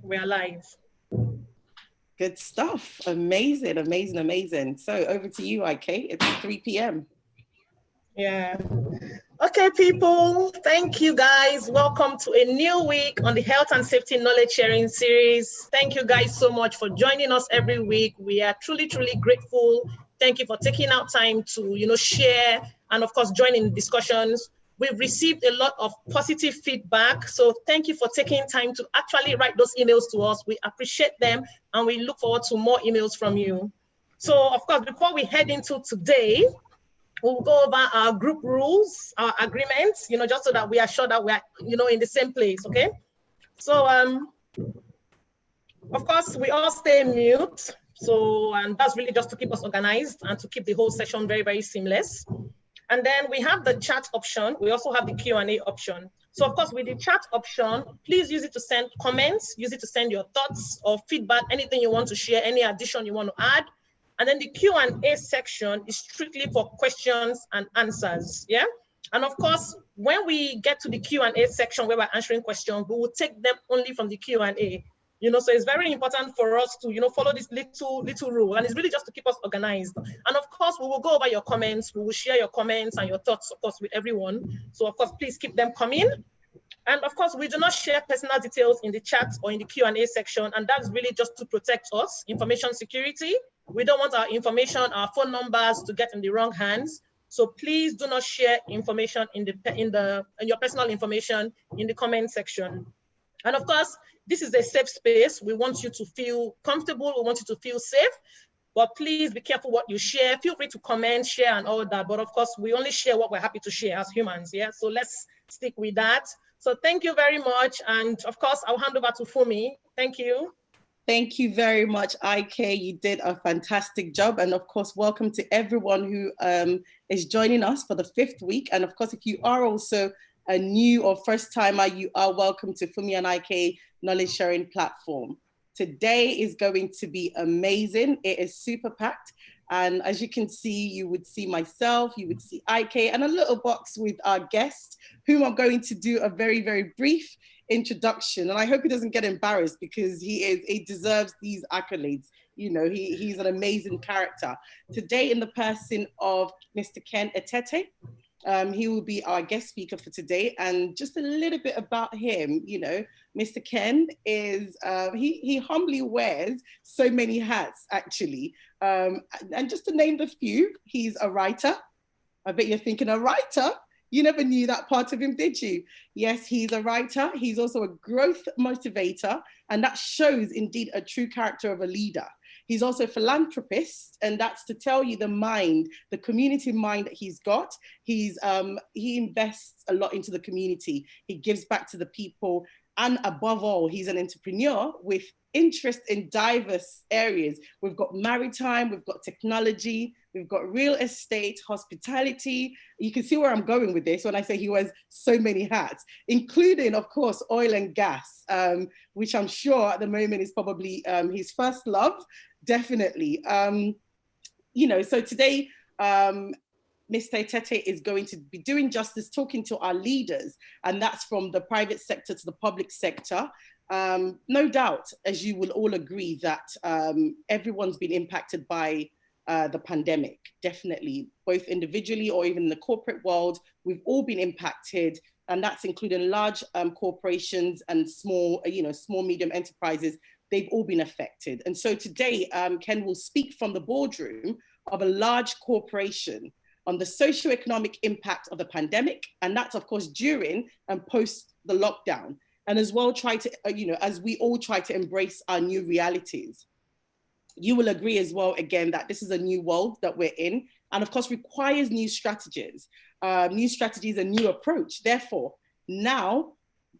We are live. Good stuff. Amazing, amazing, amazing. So over to you, IK. It's 3 p.m. Yeah. Okay, people. Thank you, guys. Welcome to a new week on the Health and Safety Knowledge Sharing Series. Thank you, guys, so much for joining us every week. We are truly, truly grateful. Thank you for taking out time to, share and, of course, join in discussions. We've received a lot of positive feedback. So thank you for taking time to actually write those emails to us. We appreciate them, and we look forward to more emails from you. So, of course, before we head into today, we'll go over our group rules, our agreements, just so that we are sure that we are, in the same place, okay? So, of course, we all stay mute. So, and that's really just to keep us organized and to keep the whole session very, very seamless. And then we have the chat option. We also have the Q&A option. So of course, with the chat option, please use it to send comments, use it to send your thoughts or feedback, anything you want to share, any addition you want to add. And then the Q&A section is strictly for questions and answers, yeah? And of course, when we get to the Q&A section where we're answering questions, we will take them only from the Q&A. So it's very important for us to, follow this little rule, and it's really just to keep us organized. And of course, we will go over your comments. We will share your comments and your thoughts, of course, with everyone. So of course, please keep them coming. And of course, we do not share personal details in the chat or in the Q&A section, and that's really just to protect us, information security. We don't want our information, our phone numbers to get in the wrong hands. So please do not share information in your personal information in the comment section. And of course, this is a safe space. We want you to feel comfortable. We want you to feel safe. But please be careful what you share. Feel free to comment, share, and all that. But of course, we only share what we're happy to share as humans. Yeah. So let's stick with that. So thank you very much. And of course, I'll hand over to Fumi. Thank you. Thank you very much, IK. You did a fantastic job. And of course, welcome to everyone who is joining us for the 5th week. And of course, if you are also a new or first timer, you are welcome to Fumi and IK Knowledge Sharing Platform. Today is going to be amazing. It is super packed. And as you can see, you would see myself, you would see IK, and a little box with our guest, whom I'm going to do a very, very brief introduction. And I hope he doesn't get embarrassed because he deserves these accolades. He's an amazing character. Today, in the person of Mr. Ken Etete, he will be our guest speaker for today. And just a little bit about him, Mr. Ken is, he humbly wears so many hats, actually. And just to name the few, he's a writer. I bet you're thinking, a writer? You never knew that part of him, did you? Yes, he's a writer. He's also a growth motivator. And that shows indeed a true character of a leader. He's also a philanthropist, and that's to tell you the community mind that he's got. He invests a lot into the community. He gives back to the people. And above all, he's an entrepreneur with interest in diverse areas. We've got maritime, we've got technology, we've got real estate, hospitality. You can see where I'm going with this when I say he wears so many hats, including, of course, oil and gas, which I'm sure at the moment is probably his first love, definitely. So today, Mr. Etete is going to be doing justice, talking to our leaders, and that's from the private sector to the public sector. No doubt, as you will all agree, that everyone's been impacted by the pandemic, definitely, both individually or even in the corporate world. We've all been impacted, and that's including large corporations and small, medium enterprises. They've all been affected. And so today, Ken will speak from the boardroom of a large corporation on the socioeconomic impact of the pandemic, and that's of course during and post the lockdown, and as well try to, as we all try to embrace our new realities. You will agree as well, again, that this is a new world that we're in, and of course requires new strategies and new approach. Therefore, now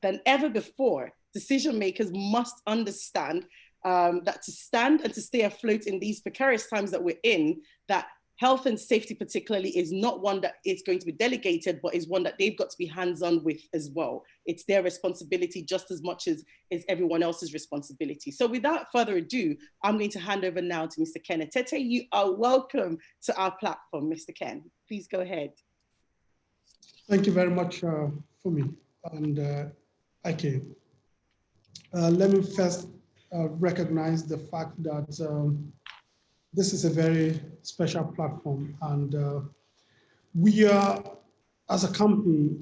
than ever before, decision makers must understand that to stand and to stay afloat in these precarious times that we're in, that health and safety particularly is not one that is going to be delegated, but is one that they've got to be hands-on with as well. It's their responsibility just as much as everyone else's responsibility. So without further ado, I'm going to hand over now to Mr. Ken Etete. You are welcome to our platform, Mr. Ken. Please go ahead. Thank you very much, Fumi and IK. Let me first recognize the fact that this is a very special platform, and we are, as a company,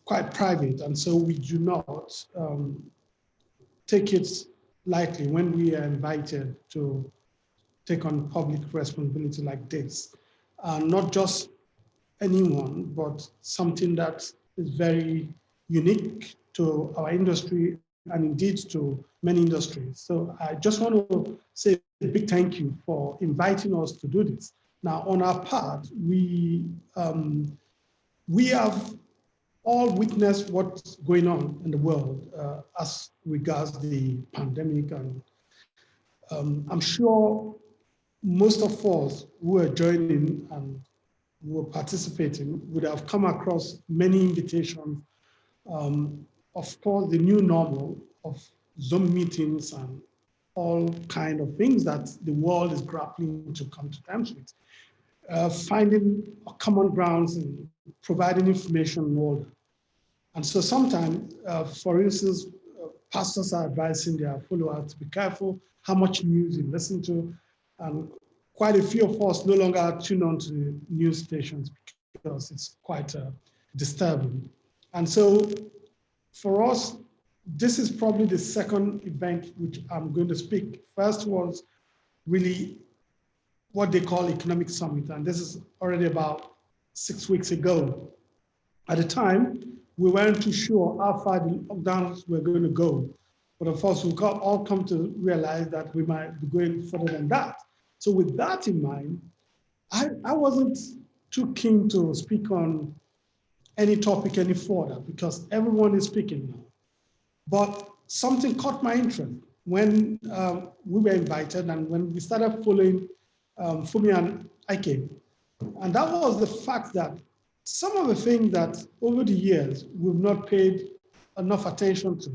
quite private, and so we do not take it lightly when we are invited to take on public responsibility like this. Not just anyone, but something that is very unique to our industry and indeed to many industries. So I just want to say a big thank you for inviting us to do this. Now, on our part, we have all witnessed what's going on in the world as regards the pandemic. And I'm sure most of us who are joining and who are participating would have come across many invitations. Of course, the new normal of Zoom meetings and all kind of things that the world is grappling to come to terms with. Finding common grounds and providing information and all that. And so sometimes, for instance, pastors are advising their followers to be careful how much news you listen to. And quite a few of us no longer tune on to the news stations because it's quite disturbing. And so for us, this is probably the second event which I'm going to speak. First was really what they call Economic Summit, and this is already about 6 weeks ago. At the time, we weren't too sure how far the lockdowns were going to go. But of course, we all come to realize that we might be going further than that. So with that in mind, I wasn't too keen to speak on any topic any further because everyone is speaking now. But something caught my interest when we were invited and when we started following Fumi and Ike. And that was the fact that some of the things that over the years we've not paid enough attention to,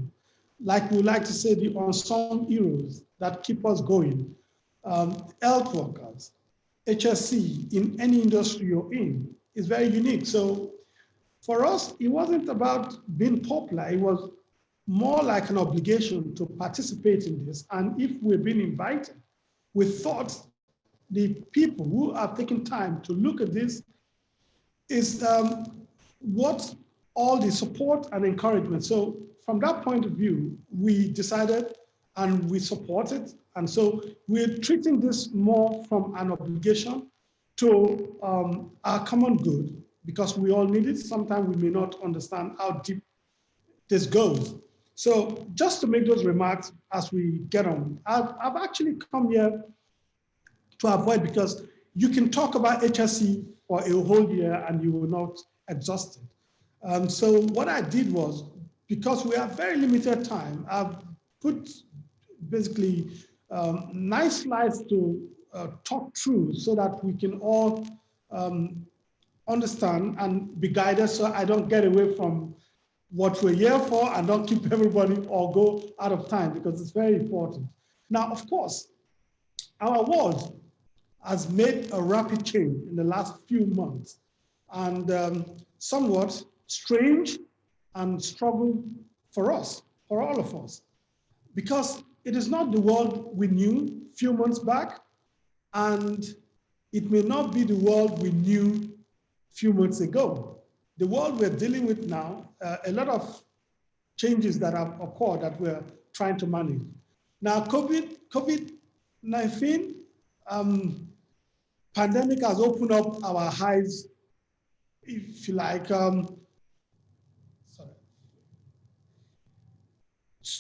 like we like to say, the unsung heroes that keep us going, health workers, HSC in any industry you're in is very unique. So for us, it wasn't about being popular. It was more like an obligation to participate in this. And if we're being invited, we thought the people who are taking time to look at this is what all the support and encouragement. So from that point of view, we decided and we support it. And so we're treating this more from an obligation to our common good, because we all need it. Sometimes we may not understand how deep this goes. So just to make those remarks as we get on, I've actually come here to avoid, because you can talk about HSC for a whole year and you will not exhaust it. So what I did was, because we have very limited time, I've put basically nice slides to talk through so that we can all understand and be guided, so I don't get away from what we're here for and don't keep everybody or go out of time, because it's very important. Now, of course, our world has made a rapid change in the last few months, and somewhat strange and struggle for us, for all of us, because it is not the world we knew a few months back, and it may not be the world we knew a few months ago. The world we're dealing with now, a lot of changes that have occurred that we're trying to manage. Now, COVID-19 pandemic has opened up our eyes, if you like,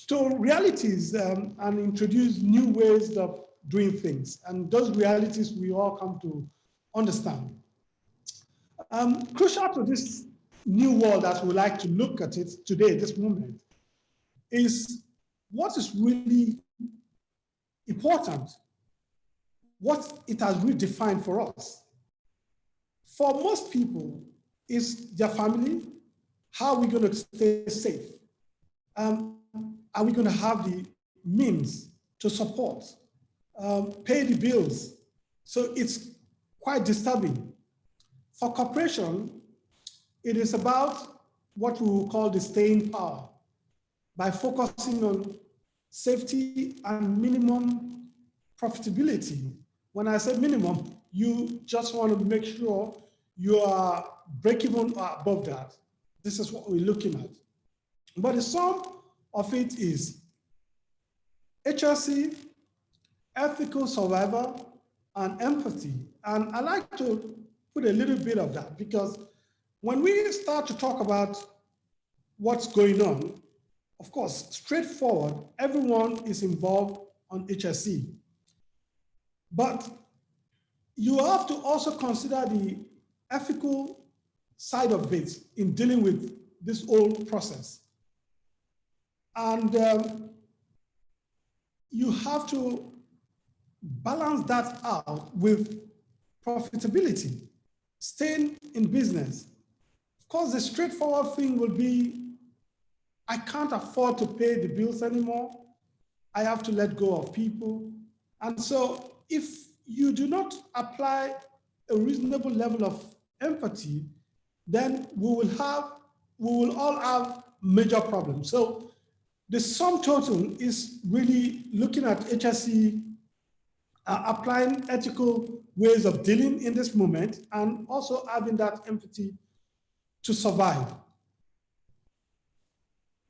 to realities and introduce new ways of doing things. And those realities we all come to understand. Crucial to this new world, as we like to look at it today, this moment, is what is really important, what it has redefined for us. For most people, is their family. How are we going to stay safe? Are we going to have the means to support, pay the bills? So it's quite disturbing. For corporation, it is about what we will call the staying power. by focusing on safety and minimum profitability. When I say minimum, you just want to make sure you are break-even or above that. This is what we're looking at. But the sum of it is HRC, ethical survival, and empathy. And I like to put a little bit of that, because when we start to talk about what's going on, of course, straightforward, everyone is involved on HRC. But you have to also consider the ethical side of it in dealing with this whole process. And you have to balance that out with profitability, staying in business. Of course, the straightforward thing will be, I can't afford to pay the bills anymore. I have to let go of people. And so if you do not apply a reasonable level of empathy, then we will all have major problems. So the sum total is really looking at HRC, applying ethical ways of dealing in this moment, and also having that empathy to survive.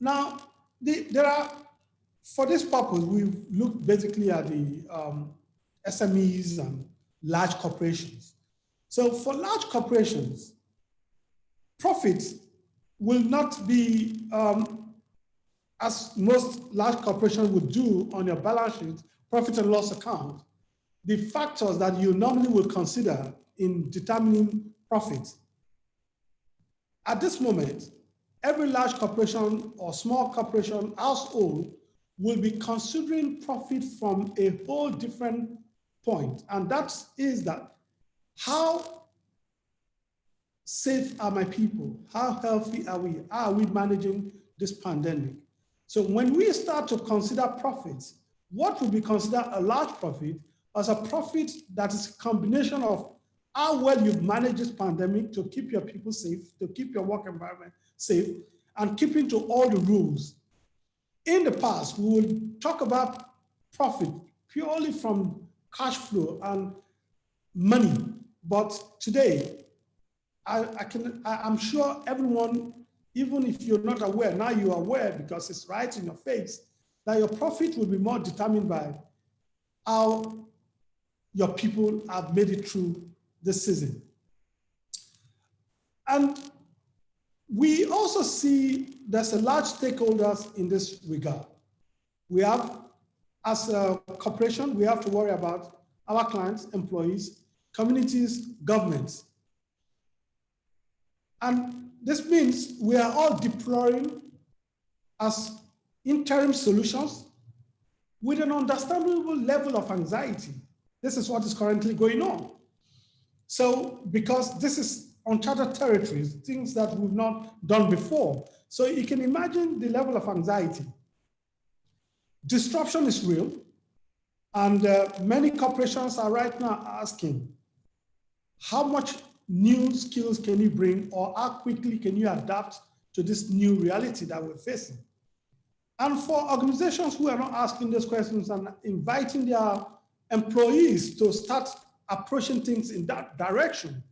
Now, there are, for this purpose, we've looked basically at the SMEs and large corporations. So for large corporations, profits will not be, as most large corporations would do on your balance sheet, profit and loss account, the factors that you normally would consider in determining profit. At this moment, every large corporation or small corporation household will be considering profit from a whole different point. And that is that, how safe are my people? How healthy are we? How are we managing this pandemic? So when we start to consider profits, what would be considered a large profit as a profit that is a combination of how well you've managed this pandemic to keep your people safe, to keep your work environment safe, and keeping to all the rules. In the past, we would talk about profit purely from cash flow and money. But today, I'm sure everyone, even if you're not aware, now you're aware because it's right in your face, that your profit will be more determined by how your people have made it through this season. And we also see there's a large stakeholders in this regard. We have, as a corporation, we have to worry about our clients, employees, communities, governments. And this means we are all deploying as interim solutions with an understandable level of anxiety. This is what is currently going on. So, because this is uncharted territories, things that we've not done before. So you can imagine the level of anxiety. Disruption is real. And many corporations are right now asking, how much new skills can you bring, or how quickly can you adapt to this new reality that we're facing? And for organizations who are not asking those questions and inviting their employees to start approaching things in that direction,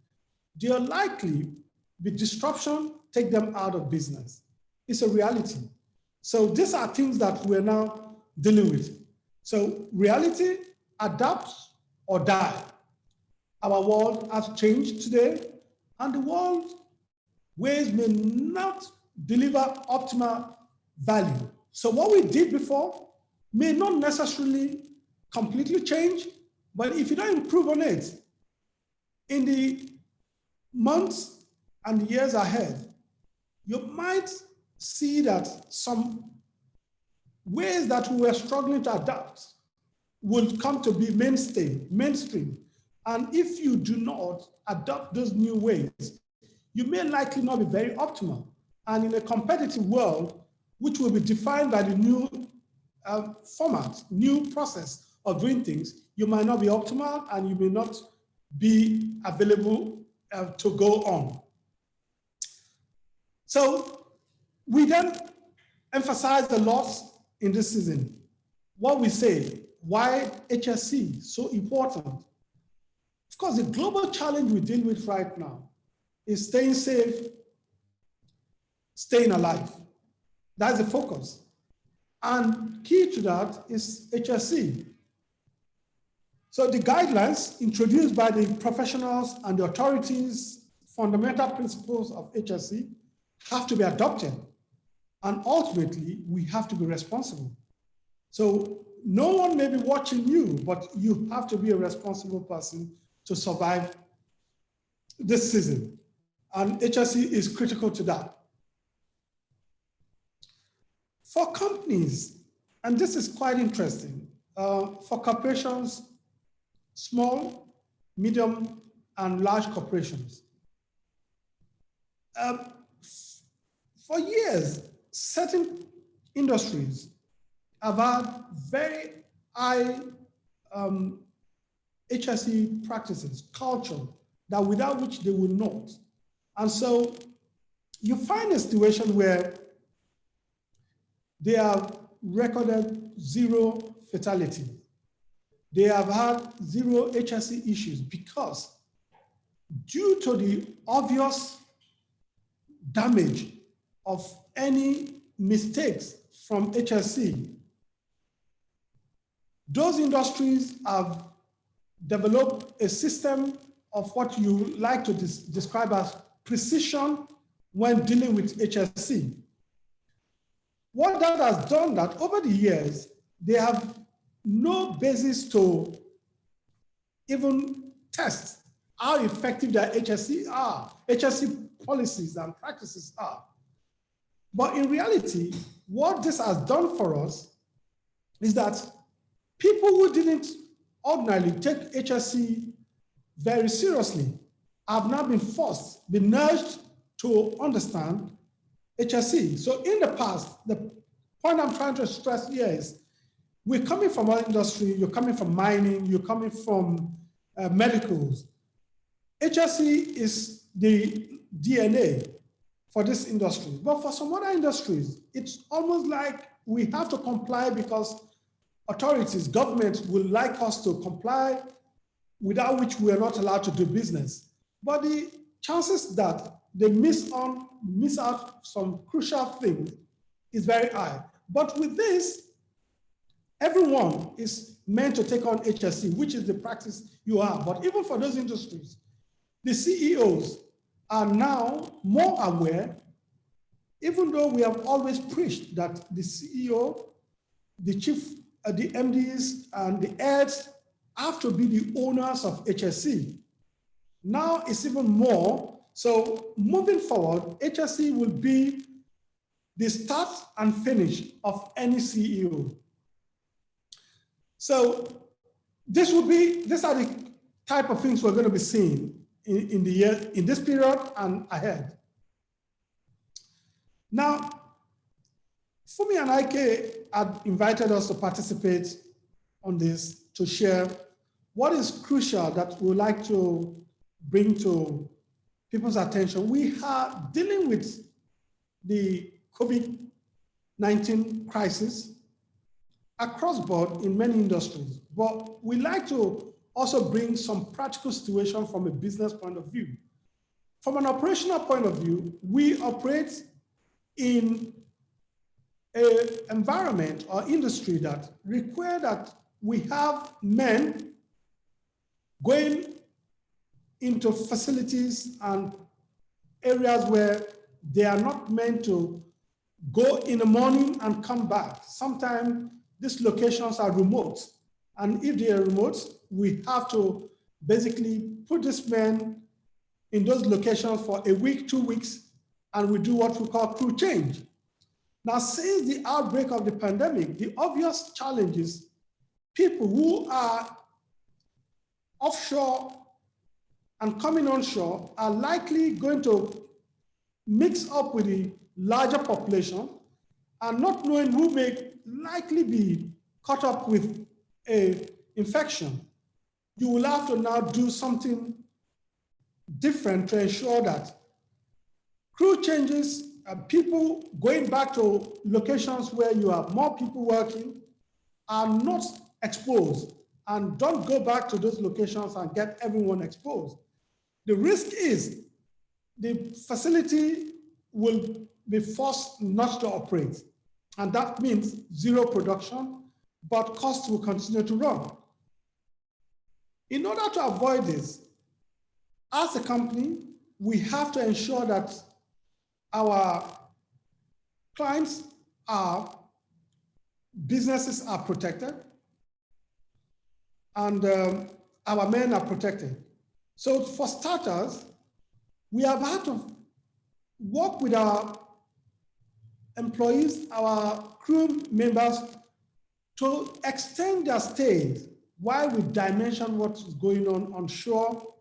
they'll likely be disruption, take them out of business. It's a reality. So these are things that we're now dealing with. So reality, adapt or die. Our world has changed today, and the world ways may not deliver optimal value. So what we did before may not necessarily completely change, but if you don't improve on it, in the months and years ahead, you might see that some ways that we were struggling to adapt will come to be mainstream. And if you do not adopt those new ways, you may likely not be very optimal. And in a competitive world, which will be defined by the new format, new process of doing things, you might not be optimal and you may not be available to go on. So we then emphasized a lot in this season. What we say, why HSC is so important. Of course, the global challenge we deal with right now is staying safe, staying alive. That's the focus. And key to that is HSC. So the guidelines introduced by the professionals and the authorities, fundamental principles of HSC have to be adopted. And ultimately, we have to be responsible. So no one may be watching you, but you have to be a responsible person to survive this season. And HSC is critical to that. For companies, and this is quite interesting, for corporations, small, medium, and large corporations, for years, certain industries have had very high HSE practices, culture, that without which they will not. And so you find a situation where they have recorded 0 fatality. They have had 0 HSE issues because due to the obvious damage of any mistakes from HSE, those industries have developed a system of what you like to describe as precision when dealing with HSE. What that has done that over the years, they have no basis to even test how effective their HSE are, HSE policies and practices are. But in reality, what this has done for us is that people who didn't ordinarily take HSE very seriously have now been forced, been nudged to understand HSE. So in the past, the point I'm trying to stress here is we're coming from our industry, you're coming from mining, you're coming from medicals. HSE is the DNA for this industry. But for some other industries, it's almost like we have to comply because authorities, governments will like us to comply, without which we are not allowed to do business. But the chances that they miss out some crucial things is very high. But with this, everyone is meant to take on HSE, which is the practice you have. But even for those industries, the CEOs are now more aware, even though we have always preached that the CEO, the chief, the MDs, and the heads have to be the owners of HSE. Now it's even more. So moving forward, HSE will be the start and finish of any CEO. So these are the type of things we're going to be seeing in this period and ahead. Now, Fumi and Ike had invited us to participate on this to share what is crucial that we would like to bring to people's attention. We are dealing with the COVID-19 crisis across board in many industries, but we like to also bring some practical situation from a business point of view. From an operational point of view, we operate in an environment or industry that require that we have men going into facilities and areas where they are not meant to go in the morning and come back. Sometimes these locations are remote. And if they are remote, we have to basically put these men in those locations for a week, 2 weeks, and we do what we call crew change. Now, since the outbreak of the pandemic, the obvious challenge is people who are offshore and coming onshore are likely going to mix up with the larger population and not knowing who may likely be caught up with an infection. You will have to now do something different to ensure that crew changes people going back to locations where you have more people working are not exposed, and don't go back to those locations and get everyone exposed. The risk is the facility will be forced not to operate, and that means zero production, but costs will continue to run. In order to avoid this, as a company, we have to ensure that our clients, our businesses are protected, and our men are protected. So for starters, we have had to work with our employees, our crew members, to extend their stays while we dimension what is going on shore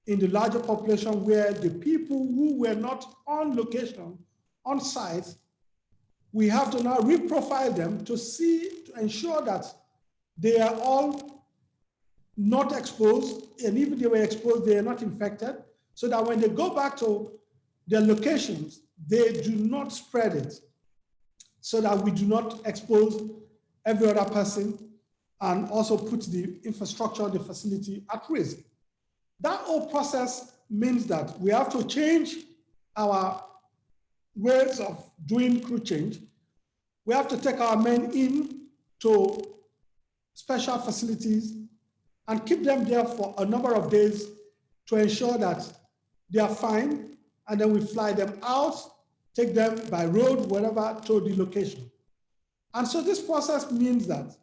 in the larger population, where the people who were not on location, on site, we have to now reprofile them to ensure that they are all not exposed, and even if they were exposed, they are not infected, so that when they go back to their locations, they do not spread it, so that we do not expose every other person and also put the infrastructure, the facility at risk. That whole process means that we have to change our ways of doing crew change. We have to take our men in to special facilities and keep them there for a number of days to ensure that they are fine, and then we fly them out, take them by road, wherever, to the location. And so this process means that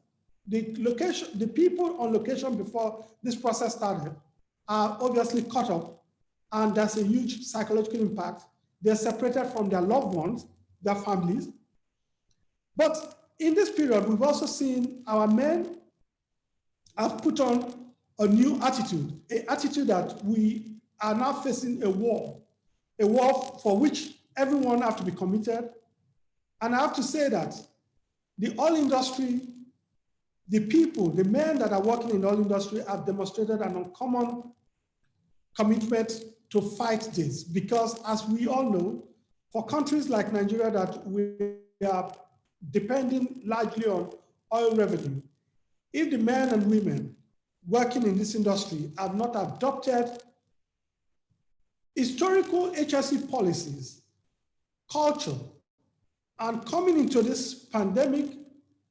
the people on location before this process started are obviously caught up, and that's a huge psychological impact. They're separated from their loved ones, their families. But in this period, we've also seen our men have put on a new attitude, an attitude that we are now facing a war for which everyone has to be committed. And I have to say that the oil industry, the people, the men that are working in the oil industry have demonstrated an uncommon commitment to fight this, because as we all know, for countries like Nigeria that we are depending largely on oil revenue, if the men and women working in this industry have not adopted historical HSE policies, culture, and coming into this pandemic,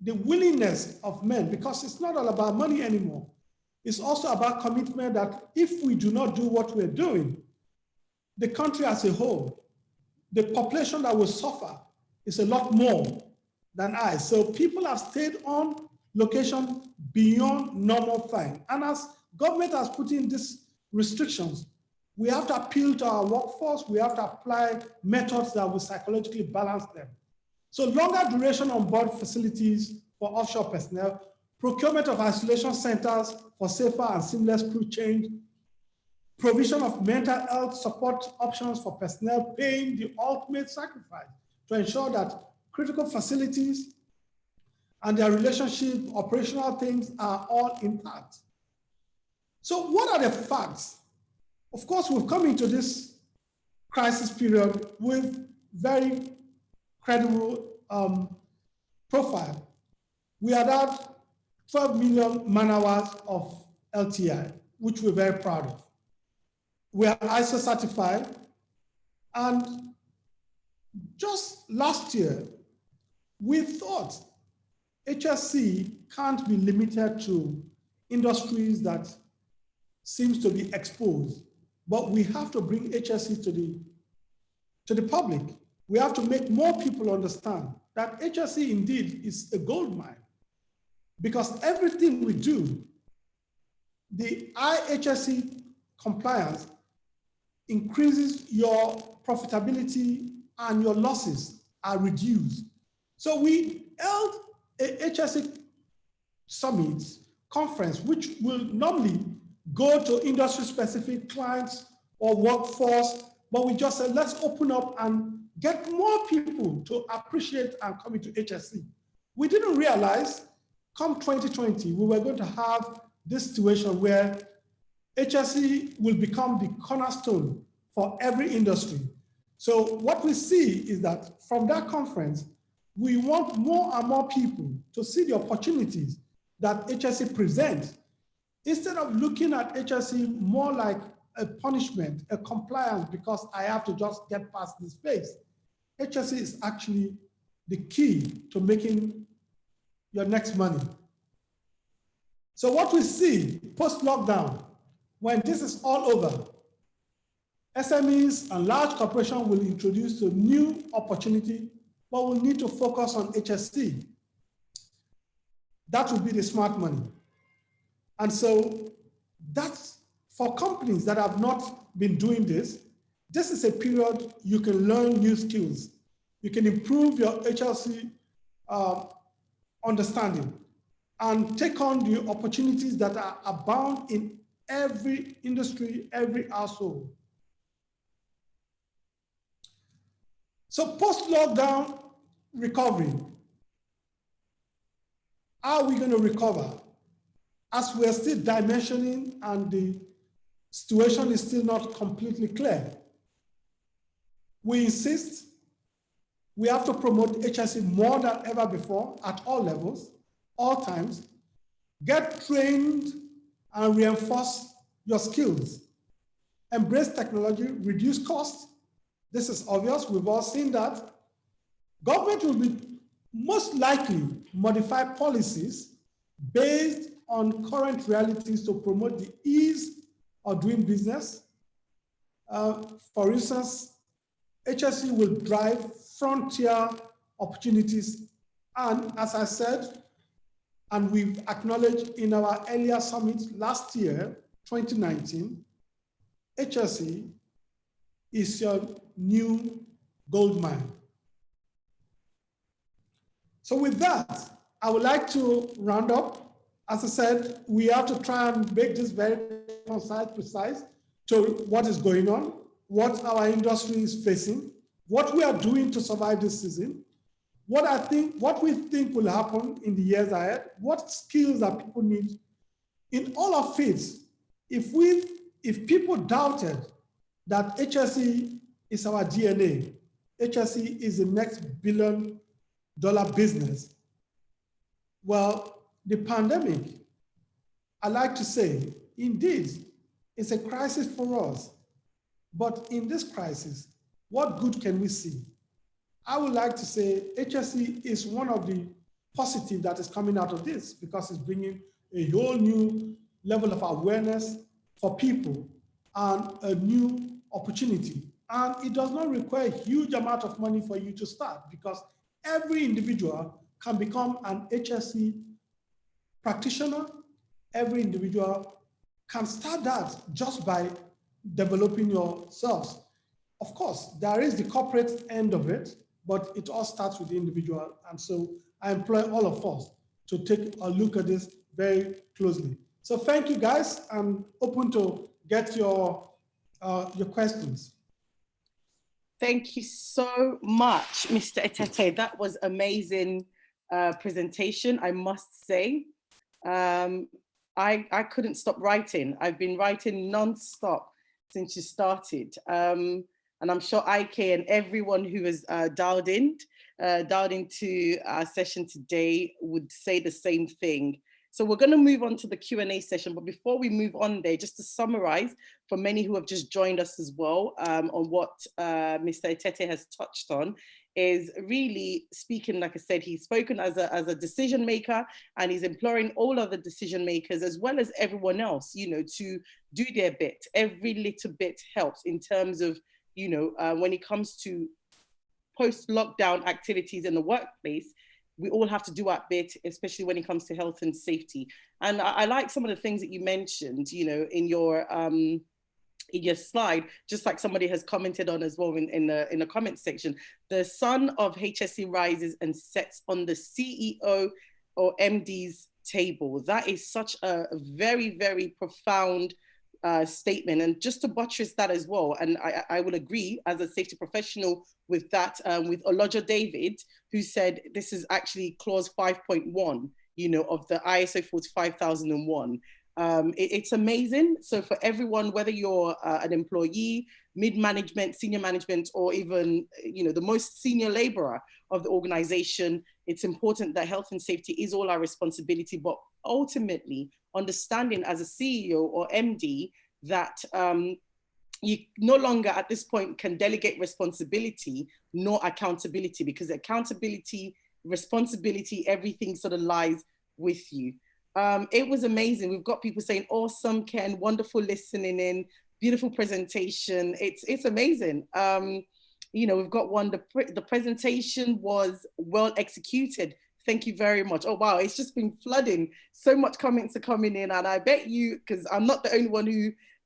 the willingness of men, because it's not all about money anymore, it's also about commitment that if we do not do what we're doing, the country as a whole, the population that will suffer is a lot more than I. So people have stayed on location beyond normal time. And as government has put in these restrictions, we have to appeal to our workforce. We have to apply methods that will psychologically balance them. So longer duration on board facilities for offshore personnel, procurement of isolation centers for safer and seamless crew change, provision of mental health support options for personnel, paying the ultimate sacrifice to ensure that critical facilities and their relationship, operational things are all intact. So what are the facts? Of course, we've come into this crisis period with very credible profile. We had 12 million man-hours of LTI, which we're very proud of. We are ISO certified, and just last year, we thought HSE can't be limited to industries that seems to be exposed, but we have to bring HSE to the public. We have to make more people understand that HSE indeed is a gold mine, because everything we do, the IHSE compliance increases your profitability and your losses are reduced. So we held a HSE summit conference, which will normally go to industry-specific clients or workforce, but we just said, let's open up and get more people to appreciate and come into HSE. We didn't realize, come 2020, we were going to have this situation where HSE will become the cornerstone for every industry. So what we see is that from that conference, we want more and more people to see the opportunities that HSE presents, instead of looking at HSE more like a punishment, a compliance, because I have to just get past this phase. HSE is actually the key to making your next money. So what we see post-lockdown, when this is all over, SMEs and large corporations will introduce a new opportunity, but we'll need to focus on HSE. That will be the smart money. And so that's for companies that have not been doing this. This is a period you can learn new skills. You can improve your HLC understanding and take on the opportunities that are abound in every industry, every household. So post-lockdown recovery, how are we going to recover? As we're still dimensioning and the situation is still not completely clear, we insist we have to promote HSE more than ever before at all levels, all times. Get trained and reinforce your skills. Embrace technology, reduce costs. This is obvious, we've all seen that. Government will be most likely modify policies based on current realities to promote the ease of doing business. For instance, HSE will drive frontier opportunities. And as I said, and we've acknowledged in our earlier summit last year, 2019, HSE is your new gold mine. So with that, I would like to round up. As I said, we have to try and make this very concise, precise to what is going on, what our industry is facing, what we are doing to survive this season, what we think will happen in the years ahead, what skills that people need. In all of it, if people doubted that HSE is our DNA, HSE is the next billion-dollar business, well, the pandemic, I like to say, indeed, it's a crisis for us. But in this crisis, what good can we see? I would like to say HSE is one of the positive that is coming out of this, because it's bringing a whole new level of awareness for people and a new opportunity. And it does not require a huge amount of money for you to start, because every individual can become an HSE practitioner. Every individual can start that just by developing yourselves. Of course, there is the corporate end of it, but it all starts with the individual. And so I employ all of us to take a look at this very closely. So thank you, guys. I'm open to get your questions. Thank you so much, Mr. Etete. That was amazing presentation, I must say. I couldn't stop writing. I've been writing non-stop since you started. And I'm sure IK and everyone who has dialed into our session today would say the same thing. So we're going to move on to the Q&A session. But before we move on there, just to summarize for many who have just joined us as well on what Mr. Etete has touched on, is really speaking, like I said, he's spoken as a decision maker, and he's imploring all other decision makers as well as everyone else, you know, to do their bit. Every little bit helps in terms of, you know, when it comes to post-lockdown activities in the workplace. We all have to do our bit, especially when it comes to health and safety. And I like some of the things that you mentioned, you know, in your slide, just like somebody has commented on as well in the comment section. The sun of HSE rises and sets on the CEO or MD's table. That is such a very, very profound statement. And just to buttress that as well, and I will agree as a safety professional with that, with Olojo David, who said this is actually clause 5.1, you know, of the ISO 45001. It's amazing. So for everyone, whether you're an employee, mid-management, senior management, or even, you know, the most senior laborer of the organization, it's important that health and safety is all our responsibility, but ultimately understanding as a CEO or MD that you no longer at this point can delegate responsibility nor accountability, because accountability, responsibility, everything sort of lies with you. It was amazing. We've got people saying, awesome, Ken, wonderful listening in, beautiful presentation. It's amazing. You know, we've got one, the presentation was well executed. Thank you very much. Oh, wow, it's just been flooding. So much comments are coming in, and I bet you, because I'm not the only one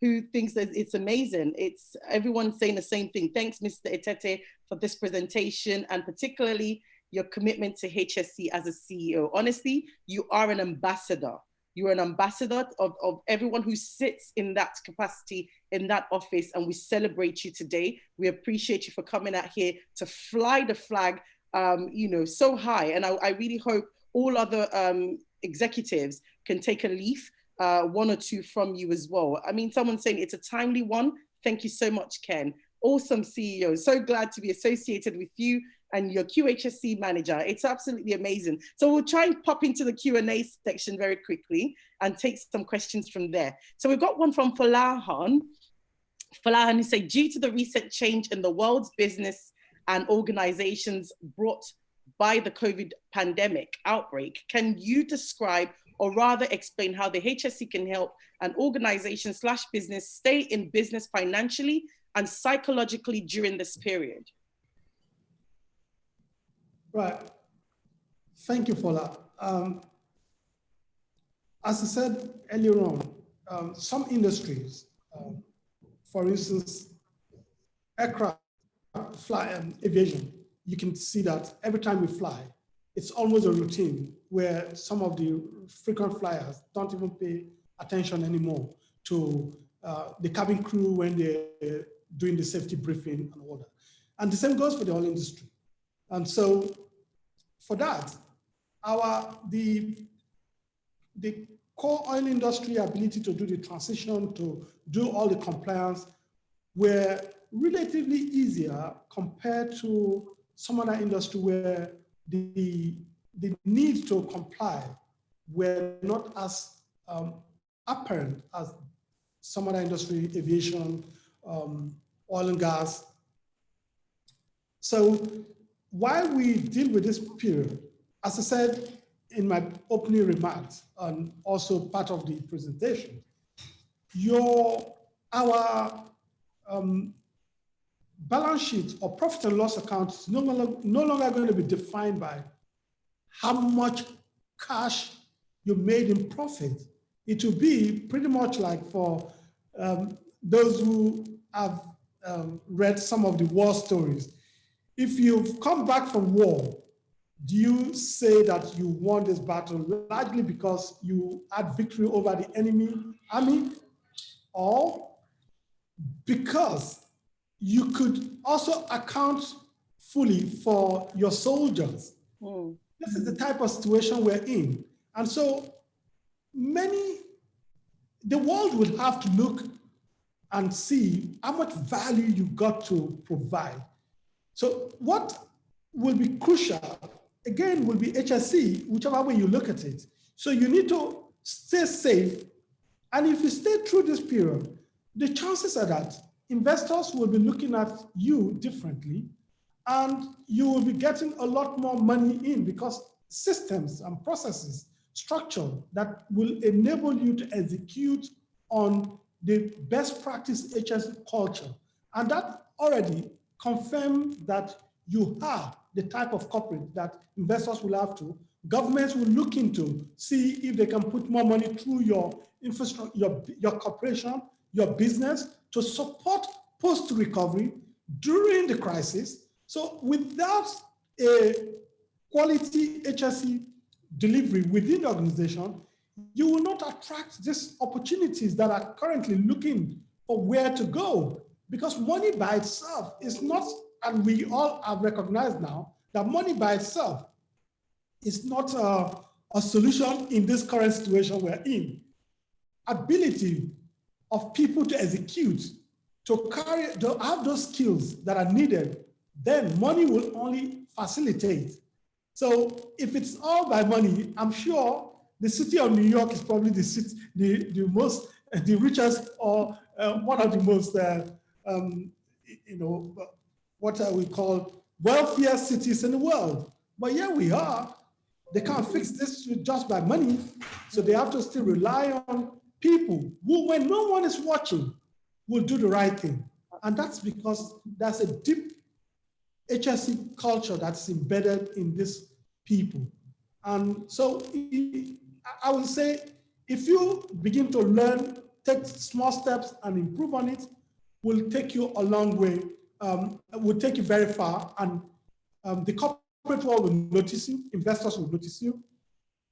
who thinks that it's amazing. It's everyone's saying the same thing. Thanks, Mr. Etete, for this presentation, and particularly your commitment to HSC as a CEO. Honestly, you are an ambassador. You're an ambassador of everyone who sits in that capacity, in that office, and we celebrate you today. We appreciate you for coming out here to fly the flag, you know, so high. And I really hope all other executives can take a leaf, one or two from you as well. I mean, someone's saying it's a timely one. Thank you so much, Ken. Awesome CEO. So glad to be associated with you and your QHSC manager. It's absolutely amazing. So we'll try and pop into the Q&A section very quickly and take some questions from there. So we've got one from Falahan. Falahan, who said, due to the recent change in the world's business and organizations brought by the COVID pandemic outbreak, can you describe or rather explain how the HSC can help an organization / business stay in business financially and psychologically during this period? Right. Thank you for that. As I said earlier on, some industries, for instance, aircraft, aviation, you can see that every time we fly, it's almost a routine where some of the frequent flyers don't even pay attention anymore to the cabin crew when they're doing the safety briefing and all that. And the same goes for the oil industry. And so for that, the core oil industry ability to do the transition, to do all the compliance were relatively easier compared to some other industry where the need to comply were not as apparent as some other industry, aviation, oil and gas. So while we deal with this period, as I said in my opening remarks and also part of the presentation, our balance sheet or profit and loss account is no longer going to be defined by how much cash you made in profit. It will be pretty much like for those who have read some of the war stories. If you've come back from war, do you say that you won this battle largely because you had victory over the enemy army, or because you could also account fully for your soldiers? This is the type of situation we're in. And so the world would have to look and see how much value you got to provide. So what will be crucial, again, will be HSC, whichever way you look at it. So you need to stay safe. And if you stay through this period, the chances are that investors will be looking at you differently, and you will be getting a lot more money in because systems and processes, structure that will enable you to execute on the best practice HSC culture. And that already confirms that you are the type of corporate that investors will have to, governments will look into, see if they can put more money through your infrastructure, your corporation, your business to support post-recovery during the crisis. So without a quality HSC delivery within the organization, you will not attract these opportunities that are currently looking for where to go. Because money by itself is not, and we all have recognized now, that money by itself is not a solution in this current situation we're in. Ability of people to execute to have those skills that are needed, then money will only facilitate. So if it's all by money, I'm sure the city of New York is probably the richest, or one of the most, what we call wealthier cities in the world. But yeah, we are. They can't fix this just by money. So they have to still rely on people who, when no one is watching, will do the right thing. And that's because there's a deep HSE culture that's embedded in these people. And so I would say, if you begin to learn, take small steps and improve on it, will take you a long way, will take you very far. And the corporate world will notice you, investors will notice you,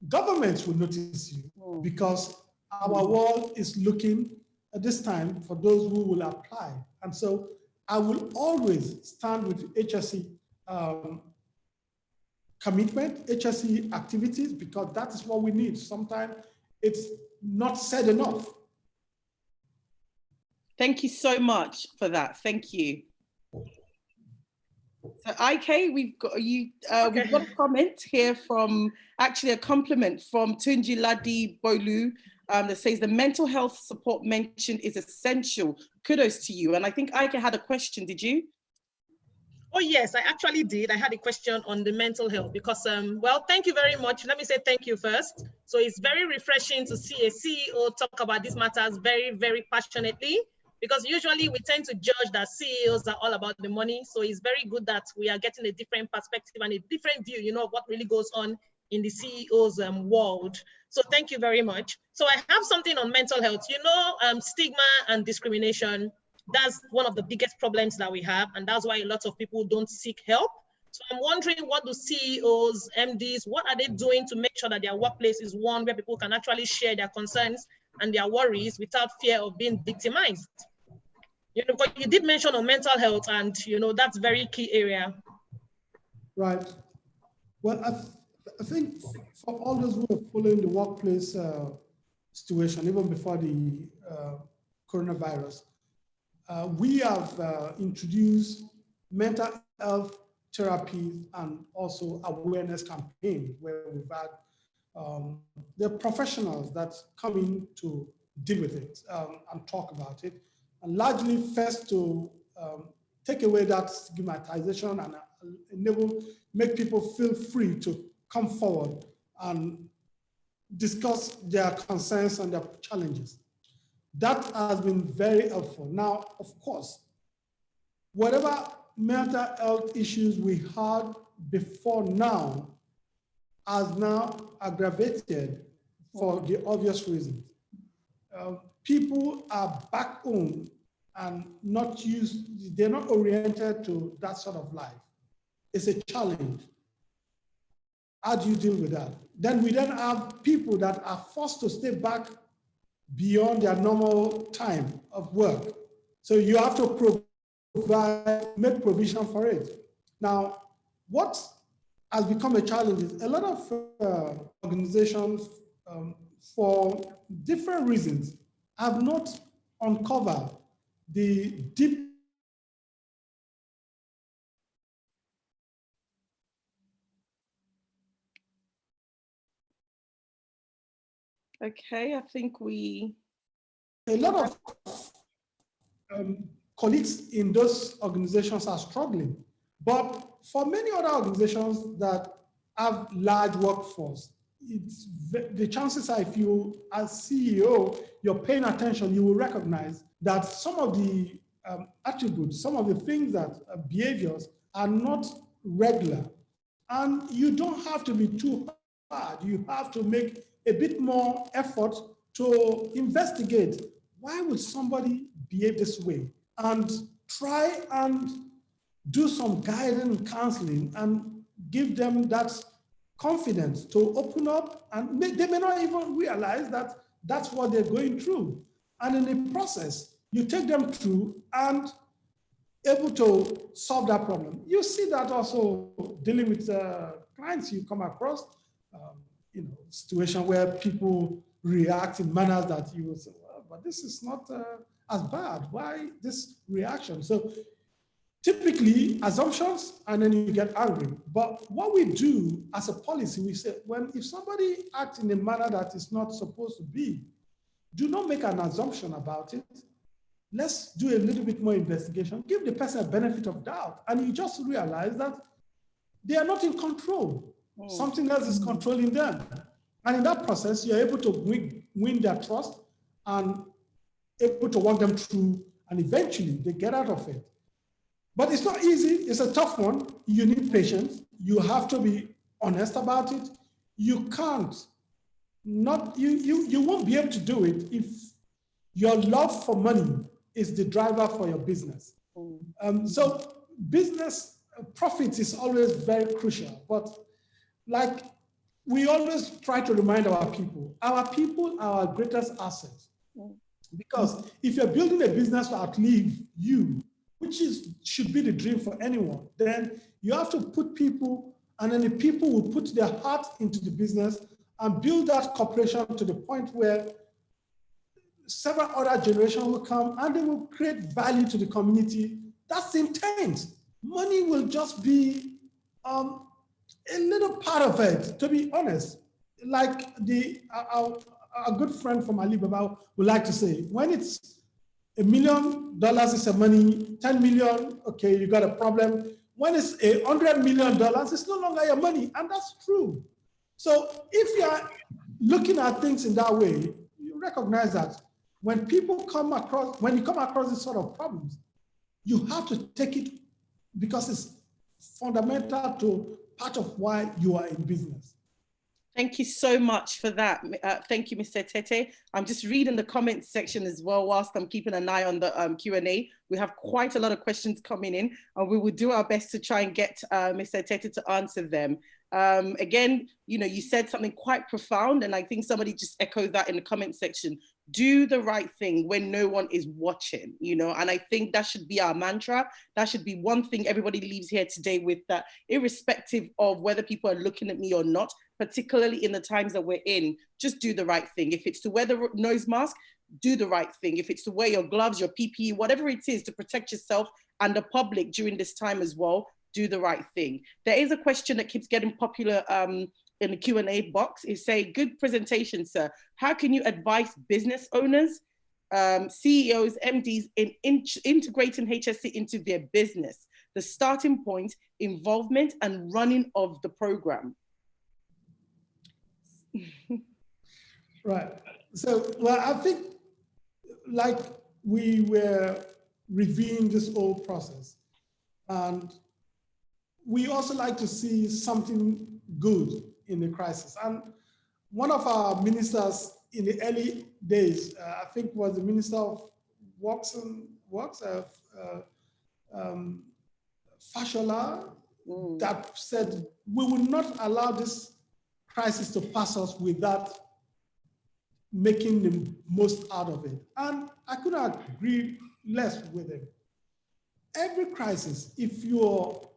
governments will notice you, because our world is looking at this time for those who will apply. And so I will always stand with HSE commitment, HSE activities, because that is what we need. Sometimes it's not said enough. Thank you so much for that. Thank you. So IK, we've got we've got a comment here from, actually a compliment from Tunji Ladi Bolu, that says the mental health support mentioned is essential. Kudos to you. And I think IK had a question, did you? Oh yes, I actually did. I had a question on the mental health because, well, thank you very much. Let me say thank you first. So it's very refreshing to see a CEO talk about these matters very, very passionately, because usually we tend to judge that CEOs are all about the money. So it's very good that we are getting a different perspective and a different view, you know, of what really goes on in the CEO's world. So thank you very much. So I have something on mental health. You know, stigma and discrimination, that's one of the biggest problems that we have. And that's why a lot of people don't seek help. So I'm wondering, what do CEOs, MDs, what are they doing to make sure that their workplace is one where people can actually share their concerns and their worries without fear of being victimized? You know, but you did mention on mental health, and you know, that's a very key area. Right. Well, I think for all those who are following the workplace situation, even before the coronavirus, we have introduced mental health therapies and also awareness campaign, where we've had the professionals that come in to deal with it and talk about it, and largely first to take away that stigmatization and make people feel free to come forward and discuss their concerns and their challenges. That has been very helpful. Now, of course, whatever mental health issues we had before now has now aggravated for the obvious reasons. People are back home and they're not oriented to that sort of life. It's a challenge. How do you deal with that? Then we have people that are forced to stay back beyond their normal time of work. So you have to make provision for it. Now, what has become a challenge is a lot of organizations, for different reasons, have not uncovered the deep. Okay, I think a lot of colleagues in those organizations are struggling. But for many other organizations that have large workforce, the chances are, if you, as CEO, you're paying attention, you will recognize that some of the attributes, some of the things that behaviors are not regular. And you don't have to be too hard. You have to make a bit more effort to investigate, why would somebody behave this way? And try and do some guidance and counseling and give them that confidence to open up, and they may not even realize that that's what they're going through. And in the process, you take them through and able to solve that problem. You see that also dealing with clients you come across, situation where people react in manners that you will say, well, but this is not as bad? Why this reaction? So typically assumptions, and then you get angry. But what we do as a policy, we say, if somebody acts in a manner that is not supposed to be, do not make an assumption about it. Let's do a little bit more investigation, give the person a benefit of doubt, and you just realize that they are not in control. Something else is controlling them. And in that process, you're able to win their trust and able to walk them through, and eventually they get out of it. But it's not easy. It's a tough one. You need patience. You have to be honest about it. You can't, you won't be able to do it if your love for money is the driver for your business. So business profit is always very crucial. But like we always try to remind our people are our greatest asset. Because if you're building a business to outlive you, which should be the dream for anyone, then you have to put people, and then the people will put their heart into the business and build that corporation to the point where several other generations will come and they will create value to the community. That's the intent. Money will just be a little part of it, to be honest. Like our good friend from Alibaba would like to say, when it's $1 million is a money, 10 million, okay, you got a problem. When it's $100 million, it's no longer your money, and that's true. So if you are looking at things in that way, you recognize that when you come across this sort of problems, you have to take it because it's fundamental to part of why you are in business. Thank you so much for that. Thank you, Mr. Tete. I'm just reading the comments section as well whilst I'm keeping an eye on the Q&A. We have quite a lot of questions coming in, and we will do our best to try and get Mr. Tete to answer them. Again, you said something quite profound, and I think somebody just echoed that in the comment section. Do the right thing when no one is watching, and I think that should be our mantra. That should be one thing everybody leaves here today with, that irrespective of whether people are looking at me or not, particularly in the times that we're in, just do the right thing. If it's to wear the nose mask, do the right thing. If it's to wear your gloves, your PPE, whatever it is to protect yourself and the public during this time as well, do the right thing. There is a question that keeps getting popular in the Q&A box. It say, good presentation, sir. How can you advise business owners, CEOs, MDs in integrating HSC into their business? The starting point, involvement, and running of the program. Right. So, well, I think like we were reviewing this whole process, and we also like to see something good in the crisis. And one of our ministers in the early days, I think was the Minister of Works, Fashola, that said, we will not allow this crisis to pass us without making the most out of it. And I couldn't agree less with him. Every crisis, if you're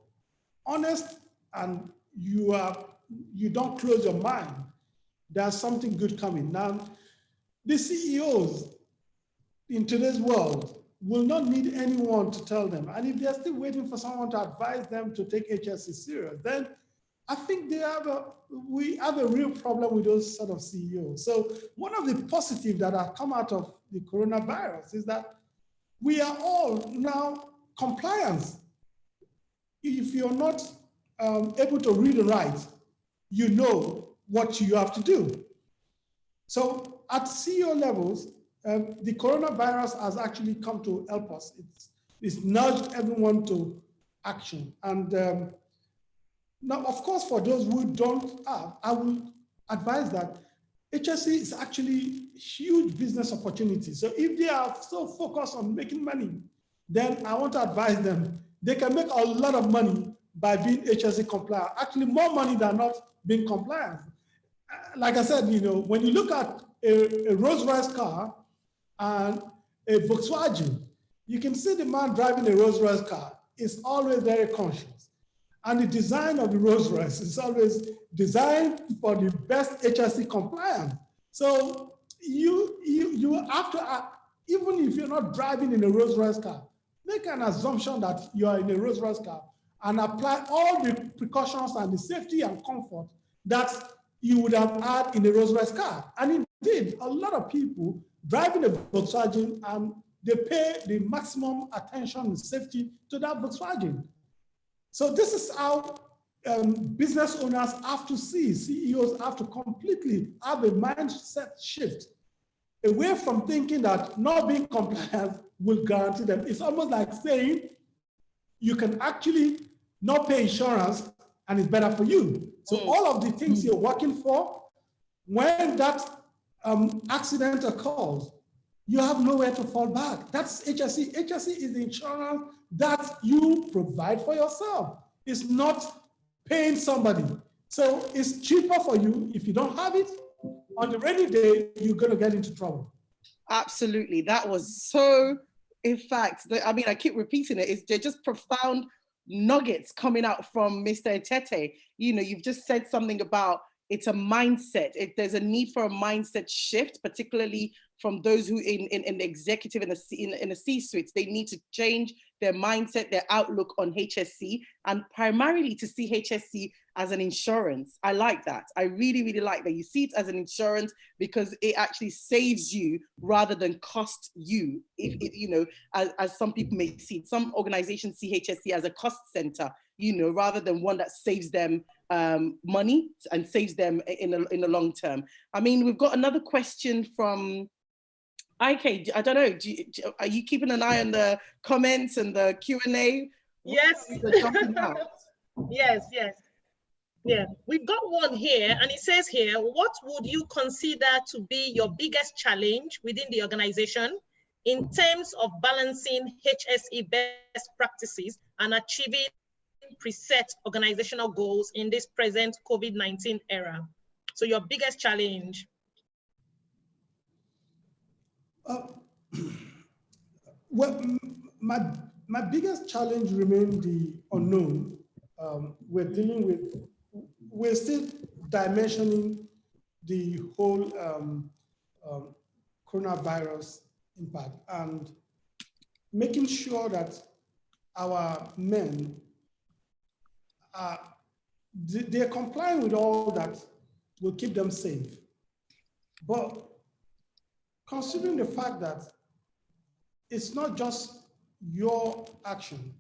honest and you don't close your mind, there's something good coming. Now, the CEOs in today's world will not need anyone to tell them. And if they're still waiting for someone to advise them to take HSC serious, then I think we have a real problem with those sort of CEOs. So one of the positives that have come out of the coronavirus is that we are all now compliant. If you're not able to read and write, you know what you have to do. So at CEO levels, the coronavirus has actually come to help us. It's nudged everyone to action. And now, of course, for those who don't have, I will advise that HSC is actually huge business opportunity. So if they are so focused on making money, then I want to advise them, they can make a lot of money by being HSC compliant, actually more money than not being compliant. Like I said, when you look at a Rolls-Royce car and a Volkswagen, you can see the man driving a Rolls-Royce car is always very conscious. And the design of the Rolls-Royce is always designed for the best HSC compliance. So you have to even if you're not driving in a Rolls-Royce car, make an assumption that you are in a Rolls-Royce car and apply all the precautions and the safety and comfort that you would have had in a Rolls-Royce car. And indeed, a lot of people driving a Volkswagen, they pay the maximum attention and safety to that Volkswagen. So this is how business owners have to see, CEOs have to completely have a mindset shift away from thinking that not being compliant will guarantee them. It's almost like saying you can actually not pay insurance and it's better for you. So all of the things you're working for, when that accident occurs, you have nowhere to fall back. That's HSE. HSE is the insurance that you provide for yourself. It's not paying somebody. So it's cheaper for you. If you don't have it, on the rainy day, you're going to get into trouble. Absolutely. That was so, in fact, I mean, I keep repeating it. They're just profound nuggets coming out from Mr. Etete. You know, you've just said something about it's a mindset. There's a need for a mindset shift, particularly from those who in the executive, in the C-suites. They need to change their mindset, their outlook on HSC, and primarily to see HSC as an insurance. I like that. I really, really like that. You see it as an insurance because it actually saves you rather than cost you. You know, as some people may see it. Some organizations see HSC as a cost center, you know, rather than one that saves them money and saves them in the long term. I mean, we've got another question from IK. I don't know, are you keeping an eye on the comments and the Q&A? Yes. Yes, yes. Yeah, we've got one here, and it says here, what would you consider to be your biggest challenge within the organization in terms of balancing HSE best practices and achieving preset organizational goals in this present COVID-19 era? So your biggest challenge? Well, my biggest challenge remains the unknown. We're still dimensioning the whole coronavirus impact and making sure that our men they're complying with all that will keep them safe. But considering the fact that it's not just your action.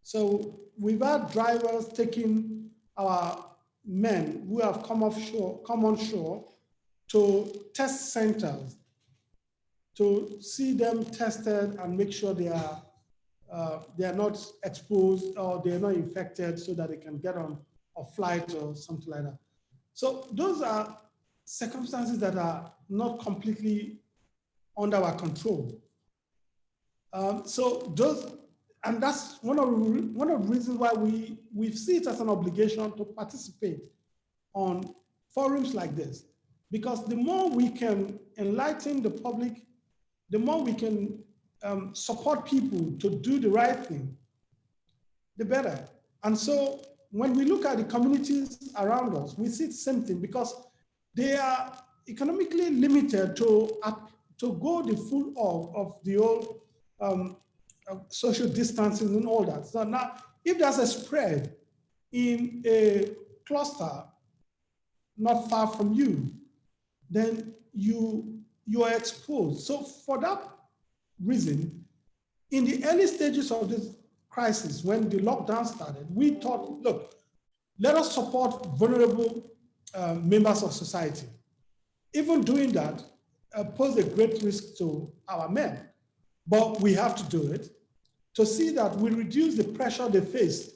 So we've had drivers taking our men who have come on shore to test centers to see them tested and make sure they are not exposed or they are not infected so that they can get on a flight or something like that. So those are circumstances that are not completely under our control. And that's one of the reasons why we see it as an obligation to participate on forums like this, because the more we can enlighten the public, the more we can support people to do the right thing, the better. And so when we look at the communities around us, we see the same thing because they are economically limited to go the full of the old social distancing and all that. So now, if there's a spread in a cluster not far from you, then you are exposed. So for that reason, in the early stages of this crisis, when the lockdown started, we thought, look, let us support vulnerable members of society. Even doing that poses a great risk to our men, but we have to do it to see that we reduce the pressure they face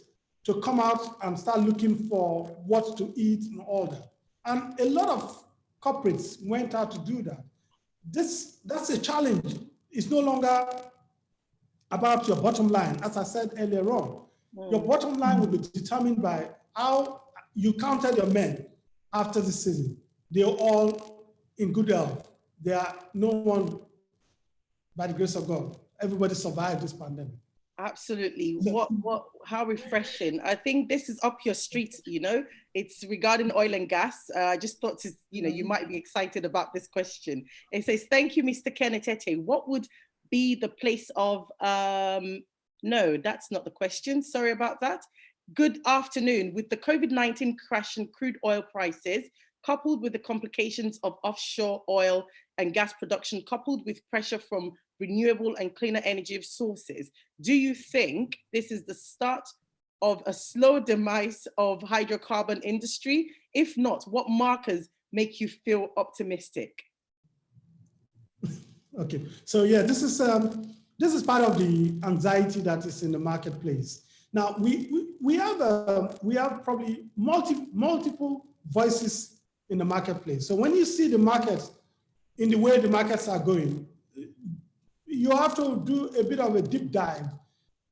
to come out and start looking for what to eat and all that. And a lot of corporates went out to do that. That's a challenge. It's no longer about your bottom line. As I said earlier on, your bottom line will be determined by how you counted your men after the season. They're all in good health. There are no one, by the grace of God, everybody survived this pandemic. Absolutely. How refreshing. I think this is up your street, you know, it's regarding oil and gas. I just thought to, you know, you might be excited about this question. It says, thank you, Mr. Kenetete. What would be the place of, no, that's not the question. Sorry about that. Good afternoon. With the COVID-19 crash in crude oil prices, coupled with the complications of offshore oil and gas production, coupled with pressure from renewable and cleaner energy sources, do you think this is the start of a slow demise of hydrocarbon industry? If not, what markers make you feel optimistic? Okay, so yeah, this is part of the anxiety that is in the marketplace. Now we have probably multiple voices in the marketplace. So when you see the markets in the way the markets are going, you have to do a bit of a deep dive.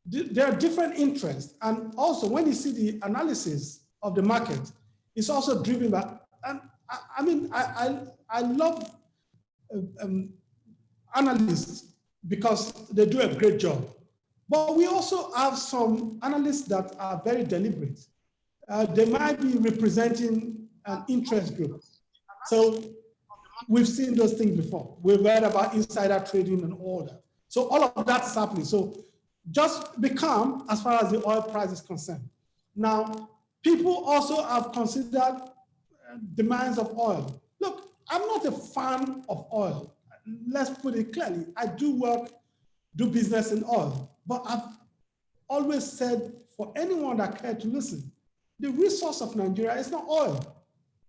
There are different interests, and also when you see the analysis of the market, it's also driven by. And I love analysts because they do a great job. But we also have some analysts that are very deliberate. They might be representing an interest group. So we've seen those things before. We've read about insider trading and all that. So all of that is happening. So just be calm as far as the oil price is concerned. Now, people also have considered demands of oil. Look, I'm not a fan of oil. Let's put it clearly. I do business in oil. But I've always said, for anyone that cared to listen, the resource of Nigeria is not oil.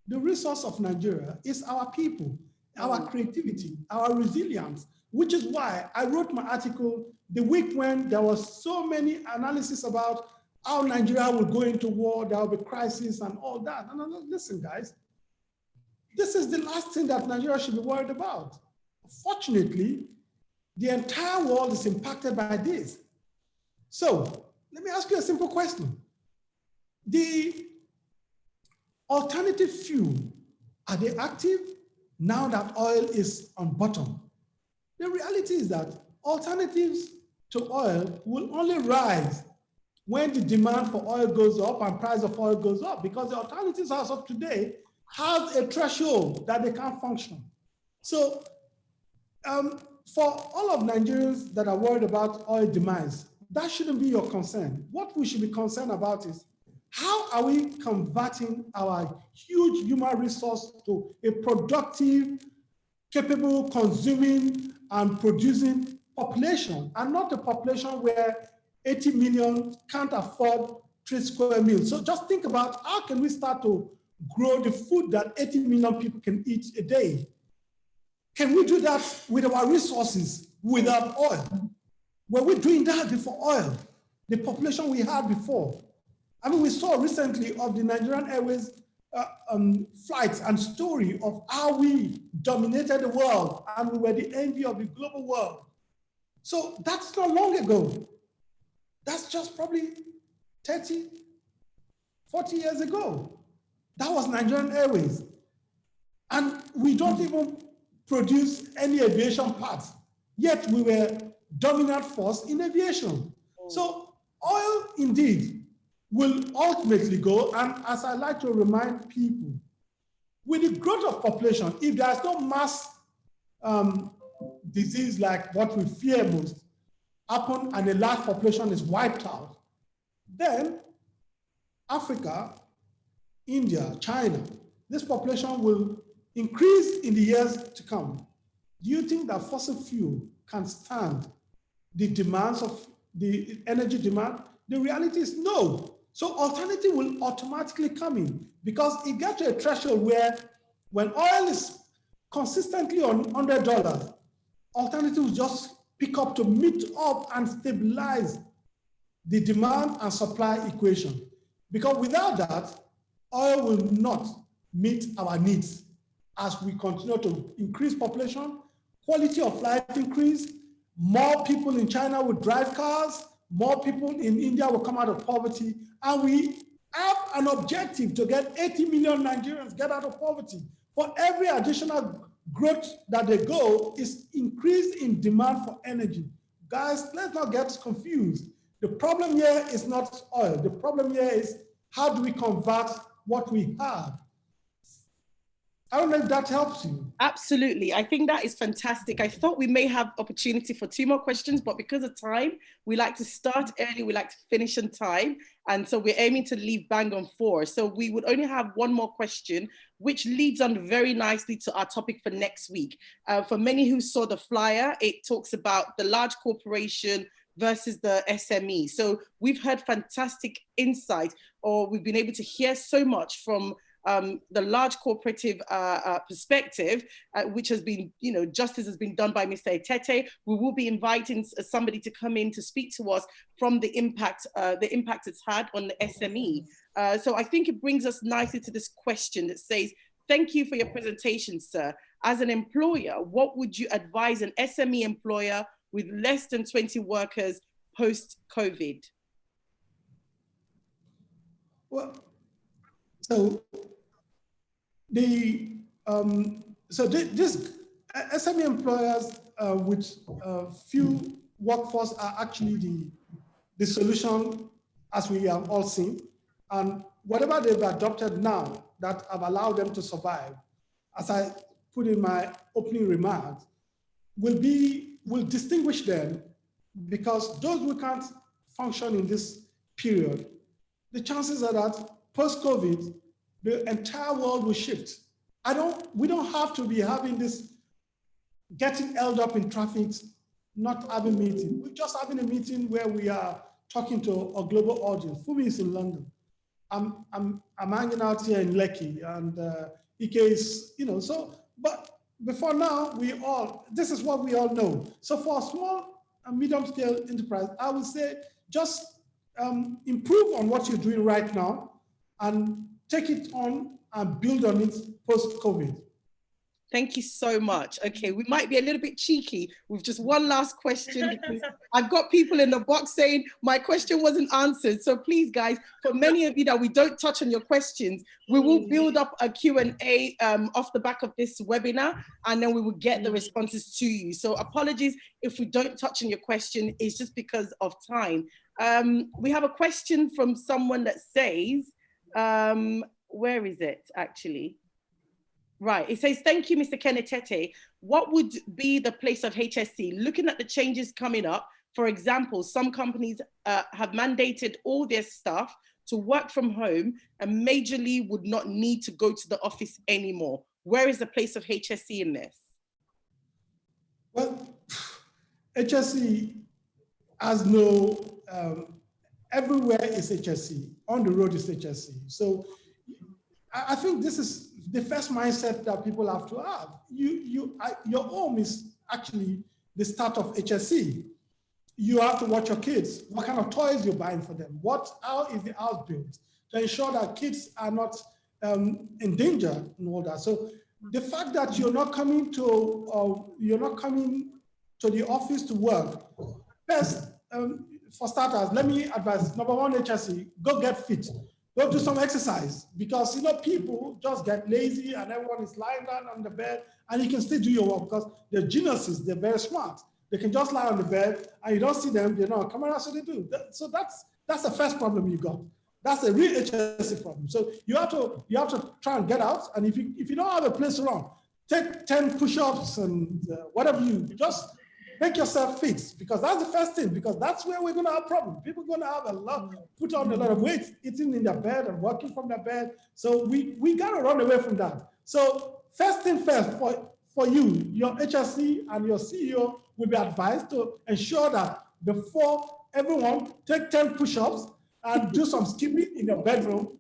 The resource of Nigeria is our people, our creativity, our resilience, which is why I wrote my article the week when there was so many analysis about how Nigeria will go into war, there will be crisis and all that. And I'm like, listen, guys, this is the last thing that Nigeria should be worried about. Fortunately, the entire world is impacted by this. So let me ask you a simple question. The alternative fuel, are they active now that oil is on bottom? The reality is that alternatives to oil will only rise when the demand for oil goes up and price of oil goes up, because the alternatives as of today have a threshold that they can't function. So for all of Nigerians that are worried about oil demise, that shouldn't be your concern. What we should be concerned about is how are we converting our huge human resource to a productive, capable, consuming and producing population, and not a population where 80 million can't afford 3 square meals. So just think about how can we start to grow the food that 80 million people can eat a day? Can we do that with our resources without oil? Were we doing that before oil? The population we had before. I mean, we saw recently of the Nigerian Airways flights and story of how we dominated the world and we were the envy of the global world. So that's not long ago. That's just probably 30, 40 years ago. That was Nigerian Airways. And we don't even produce any aviation parts, yet we were dominant force in aviation. So oil indeed will ultimately go, and as I like to remind people, with the growth of population, if there's no mass disease like what we fear most happen and a large population is wiped out, then Africa, India, China, this population will increase in the years to come. Do you think that fossil fuel can stand the demands of the energy demand? The reality is no. So alternative will automatically come in because it gets to a threshold where when oil is consistently on $100, alternatives just pick up to meet up and stabilize the demand and supply equation. Because without that, oil will not meet our needs as we continue to increase population, quality of life increase, more people in China will drive cars, more people in India will come out of poverty, and we have an objective to get 80 million Nigerians get out of poverty. For every additional growth that they go is increase in demand for energy. Guys, let's not get confused. The problem here is not oil. The problem here is how do we convert what we have? I don't know if that helps you. Absolutely. I think that is fantastic. I thought we may have opportunity for 2 more questions, but because of time, we like to start early, we like to finish on time. And so we're aiming to leave bang on 4. So we would only have 1 more question, which leads on very nicely to our topic for next week. For many who saw the flyer, it talks about the large corporation versus the SME. So we've heard fantastic insight, or we've been able to hear so much from the large corporative perspective, which has been, justice has been done by Mr. Etete. We will be inviting somebody to come in to speak to us from the impact it's had on the SME. So I think it brings us nicely to this question that says, thank you for your presentation, sir. As an employer, what would you advise an SME employer with less than 20 workers post-COVID? Well, so this SME employers with few workforce are actually the solution, as we have all seen. And whatever they've adopted now that have allowed them to survive, as I put in my opening remarks, will distinguish them, because those who can't function in this period, the chances are that post-COVID, the entire world will shift. We don't have to be having this, getting held up in traffic, not having a meeting. We're just having a meeting where we are talking to a global audience. Fumi is in London. I'm hanging out here in Lekki, and Ike is, so, but before now, this is what we all know. So for a small and medium scale enterprise, I would say just improve on what you're doing right now and take it on and build on it post-COVID. Thank you so much. Okay, we might be a little bit cheeky with just one last question, because I've got people in the box saying my question wasn't answered. So please, guys, for many of you that we don't touch on your questions, we will build up a Q&A off the back of this webinar, and then we will get the responses to you. So apologies if we don't touch on your question, it's just because of time. We have a question from someone that says, where is it actually? Right, it says, thank you, Mr. Kenetete. What would be the place of HSE? Looking at the changes coming up, for example, some companies have mandated all their staff to work from home and majorly would not need to go to the office anymore. Where is the place of HSE in this? Well, HSE has no, everywhere is HSE, on the road is HSE. So I think this is the first mindset that people have to have. Your home is actually the start of HSE. You have to watch your kids. What kind of toys you're buying for them? How is the house built to ensure that kids are not in danger and all that. So the fact that you're not coming to the office to work, first, for starters, let me advise, number one, HSE, go get fit. Go do some exercise, because people just get lazy and everyone is lying down on the bed, and you can still do your work because they're geniuses, they're very smart. They can just lie on the bed and you don't see them, they're not on camera, so they do. So that's the first problem you got. That's a real HSE problem. So you have to try and get out, and if you don't have a place to run, take 10 push-ups and whatever just make yourself fit, because that's the first thing, because that's where we're going to have problems. People are going to have put on a lot of weight, eating in their bed and working from their bed. So we got to run away from that. So first thing first, for you, your HSE and your CEO will be advised to ensure that before everyone, take 10 push-ups and do some skipping in your bedroom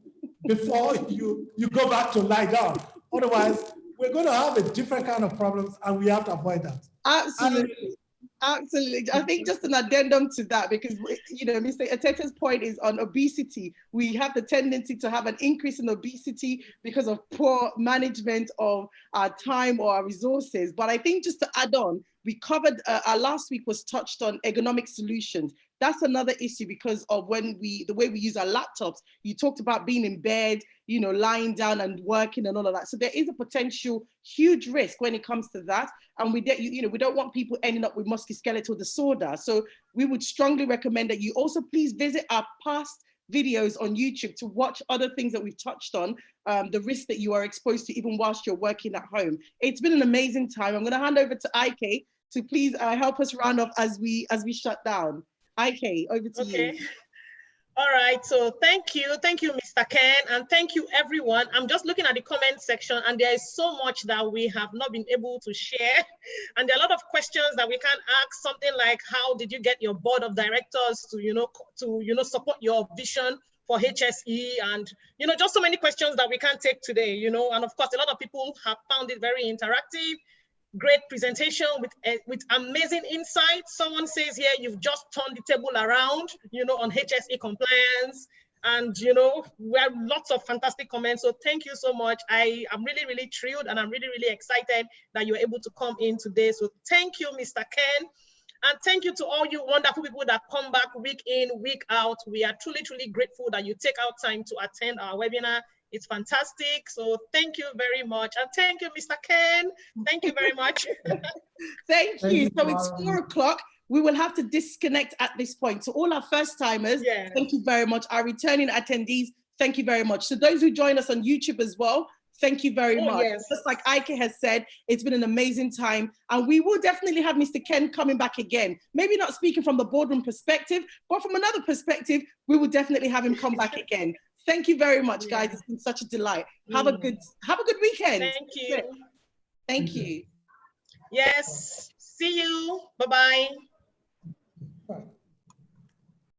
before you go back to lie down. Otherwise, we're going to have a different kind of problems, and we have to avoid that. Absolutely. Absolutely. I think just an addendum to that, because, Mr. Etete's point is on obesity. We have the tendency to have an increase in obesity because of poor management of our time or our resources. But I think just to add on, we covered, our last week was touched on ergonomic solutions, that's another issue because of the way we use our laptops. You talked about being in bed, you know, lying down and working and all of that. So there is a potential huge risk when it comes to that. And we don't want people ending up with musculoskeletal disorder. So we would strongly recommend that you also please visit our past videos on YouTube to watch other things that we've touched on, the risk that you are exposed to even whilst you're working at home. It's been an amazing time. I'm going to hand over to IK to please help us round off as we shut down. IK, over to you. All right, so thank you, Mr. Ken, and thank you, everyone. I'm just looking at the comment section, and there is so much that we have not been able to share, and there are a lot of questions that we can ask. Something like, how did you get your board of directors to support your vision for HSE, and just so many questions that we can't take today, and of course, a lot of people have found it very interactive. Great presentation with amazing insights. Someone says here, you've just turned the table around, on HSE compliance. And, we have lots of fantastic comments. So thank you so much. I am really, really thrilled, and I'm really, really excited that you're able to come in today. So thank you, Mr. Ken. And thank you to all you wonderful people that come back week in, week out. We are truly, truly grateful that you take out time to attend our webinar. It's fantastic. So thank you very much. And thank you, Mr. Ken. Thank you very much. Thank you. So it's 4 o'clock. We will have to disconnect at this point. So all our first timers, thank you very much. Our returning attendees, thank you very much. So those who join us on YouTube as well, thank you very much. Yes. Just like Ike has said, it's been an amazing time. And we will definitely have Mr. Ken coming back again. Maybe not speaking from the boardroom perspective, but from another perspective, we will definitely have him come back again. Thank you very much, guys. It's been such a delight. Have a good weekend. Thank you. Thank you. Yes. See you. Bye-bye.